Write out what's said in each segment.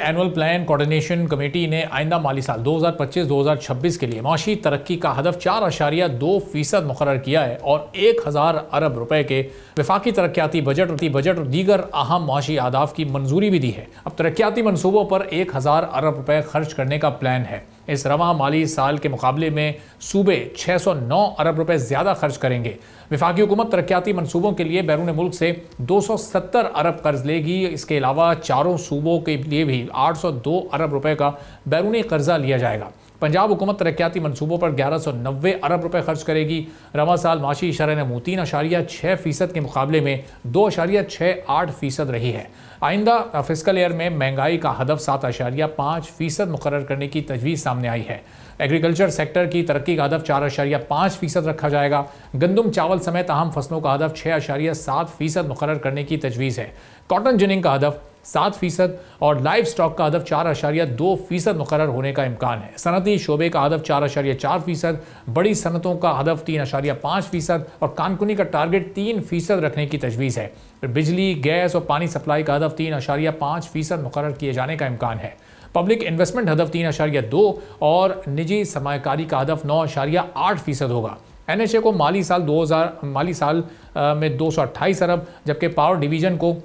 Annual plan coordination committee ने आइंदा माली साल 2025-2026 के लिए माशी तरक्की का हदफ 4.2% मुकर्रर किया है और 1000 अरब रुपए के वफाकी तरक्याती बजट और दीगर अहम माशी आदाफ की मंजूरी भी दी है। अब तरक्याती मनसूबों पर 1000 अरब रुपए खर्च करने का प्लान है। इस रवा माली साल के मुकाबले में सूबे 609 अरब रुपए ज़्यादा खर्च करेंगे। वफाकी हुकूमत तरक्याती मनसूबों के लिए बैरून मुल्क से 270 अरब कर्ज लेगी। इसके अलावा चारों सूबों के लिए भी 802 अरब रुपए का बैरूनी कर्जा लिया जाएगा। पंजाब हुकूमत तरक्याती मनसूबों पर 1190 अरब रुपए खर्च करेगी। रवा साल माशी शरह नमू 3.6% के मुकाबले में 2.68% रही है। आइंदा फिस्कल ईयर में महंगाई का हदफ 7.5% मुकर्रर करने की तजवीज़ सामने आई है। एग्रीकल्चर सेक्टर की तरक्की का हदफ 4.5% रखा जाएगा। गंदम चावल समेत अहम फसलों का हदफ 6.7% मुकर्रर करने की तजवीज़ है। कॉटन जिनिंग का हदफ 7% और लाइव स्टॉक का हदफ 4.2% मुकर्रर होने का इम्कान है। सनती शोबे का हदफ 4.4%, बड़ी सनतों का हदफ 3.5% और कानकुनी का टारगेट 3% रखने की तजवीज़ है। बिजली, गैस और पानी सप्लाई का हदफ 3.5% मुकर्रर किए जाने का इम्कान है। पब्लिक इन्वेस्टमेंट हदफ 3.2 और निजी सरमायाकारी का हदफ 9.8% होगा। NHA को माली साल में 228 अरब, जबकि पावर डिवीज़न को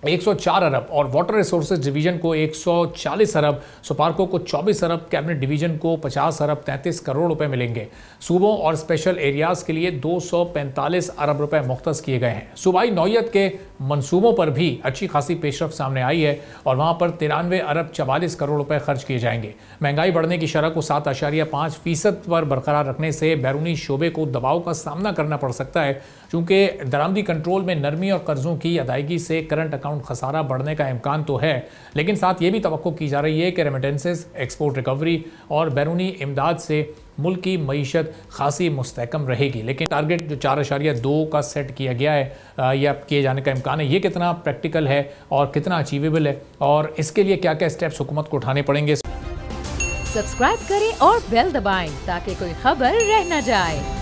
104 अरब और वाटर रिसोर्सेज डिवीज़न को 140 अरब, सुपारको को 24 अरब, कैबिनेट डिवीज़न को 50 अरब 33 करोड़ रुपए मिलेंगे। सूबों और स्पेशल एरियाज़ के लिए 245 अरब रुपए मुख्तस किए गए हैं। सूबाई नौयत के मंसूबों पर भी अच्छी खासी पेशरफ सामने आई है और वहाँ पर 93 अरब 44 करोड़ रुपए खर्च किए जाएंगे। महंगाई बढ़ने की शरह को 7.5% पर बरकरार रखने से बैरूनी शोबे को दबाव का सामना करना पड़ सकता है, चूँकि दरामदी कंट्रोल में नरमी और कर्ज़ों की अदायगी से करंट अकाउंट खसारा बढ़ने का इम्कान तो है, लेकिन साथ ये भी तवक्को की जा रही है कि रेमिटेंसेस, एक्सपोर्ट रिकवरी और बैरूनी इमदाद से मुल्क की मईशत खासी मुस्तहकम रहेगी। लेकिन टारगेट जो 4.2 का सेट किया गया है या किए जाने का इम्कान है, ये कितना प्रैक्टिकल है और कितना अचीवेबल है और इसके लिए क्या क्या स्टेप्स हुकूमत को उठाने पड़ेंगे। सब्सक्राइब करें और बेल दबाएं ताकि कोई खबर रह न जाए।